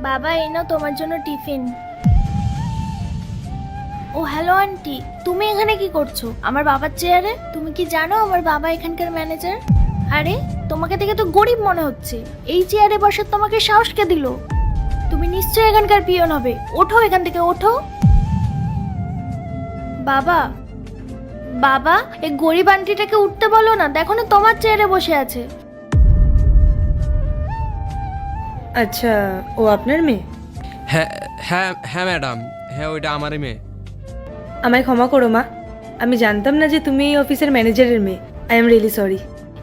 বাবা এই নাও তোমার জন্য টিফিন। ও হ্যালো আন্টি, তুমি এখানে কি করছো আমার বাবার চেয়ারে? তুমি কি জানো আমার বাবা এখানকার ম্যানেজার? আরে তোমাকে দেখে তো গরিব মনে হচ্ছে, এই চেয়ারে বসার তোমাকে সাহস কে দিল? তুমি নিশ্চয়ই এখানকার পিয়ন হবে, ওঠো এখান থেকে ওঠো। বাবা বাবা এই গরিব আন্টিটাকে উঠতে বলো না, দেখো না তোমার চেয়ারে বসে আছে। আচ্ছা, ও আপনার মেয়ে? হ্যাঁ হ্যাঁ হ্যাঁ ম্যাডাম, হ্যাঁ ওইটা আমারই মেয়ে। আমায় ক্ষমা করো মা, আমি জানতাম না যে তুমি এই অফিসের ম্যানেজারের মেয়ে। I am really sorry.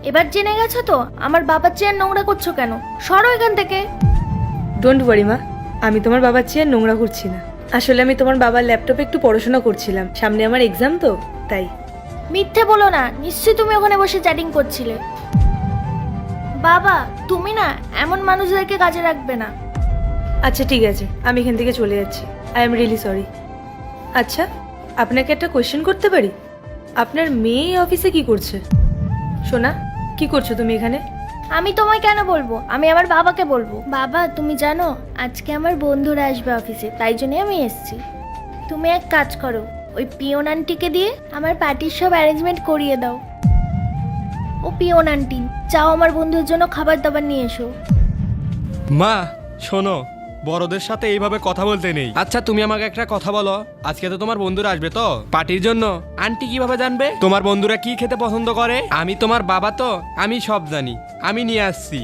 এবার জেনে গেছো তো আমার বাবার চেয়ার নোংরা করছো কেন? সরো এখান থেকে। ডোন্ট ওয়ারি মা, আমি তোমার বাবার চেয়ার নোংরা করছি না। আসলে আমি তোমার বাবার ল্যাপটপে একটু পড়াশোনা করছিলাম, সামনে আমার এক্সাম তো তাই। মিথ্যে বলো না, নিশ্চয়ই তুমি ওখানে বসে চ্যাটিং করছিলে। বাবা তুমি না এমন মানুষদেরকে কাজে রাখবে না। আচ্ছা ঠিক আছে, আমি এখান থেকে চলে যাচ্ছি। I am really sorry. আচ্ছা, আপনাকে একটা কোয়েশ্চেন করতে পারি? আপনার মেয়ে এই অফিসে কি করছে? সোনা, কি করছো তুমি এখানে? আমি তোমায় কেন বলবো, আমি আমার বাবাকে বলবো। বাবা তুমি জানো আজকে আমার বন্ধুরা আসবে অফিসে, তাই জন্যই আমি এসেছি। তুমি এক কাজ করো, ওই পিয়ন আন্টিকে দিয়ে আমার পার্টির সব অ্যারেঞ্জমেন্ট করিয়ে দাও। ও পিয়ন আন্টি, যাও আমার বন্ধুর জন্য খাবার দাবার নিয়ে এসো। মা শোনো, বড়দের সাথে এইভাবে কথা বলতে নেই। আচ্ছা তুমি আমাকে একটা কথা বলো, আজকে তো তোমার বন্ধুরা আসবে তো পার্টির জন্য, আন্টি কিভাবে জানবে তোমার বন্ধুরা কি খেতে পছন্দ করে? আমি তোমার বাবা তো, আমি সব জানি, আমি নিয়ে আসছি।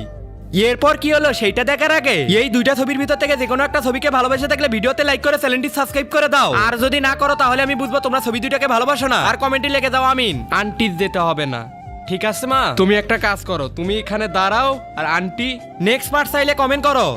এরপর কি হলো সেইটা দেখার আগে এই দুইটা ছবির ভিতর থেকে যে কোনো একটা ছবিকে ভালোবেসে থাকলে ভিডিওতে লাইক করে চ্যানেলটি সাবস্ক্রাইব করে দাও। আর যদি না করো তাহলে আমি বুঝবো তোমরা ছবি দুইটাকে ভালোবাসো না। আর কমেন্টে লিখে যাও আমিন। আন্টি যেতে হবে না, ঠিক আছে মা? তুমি একটা কাজ করো, তুমি এখানে দাঁড়াও আর আন্টি নেক্সট পার্ট চাইলে কমেন্ট করো।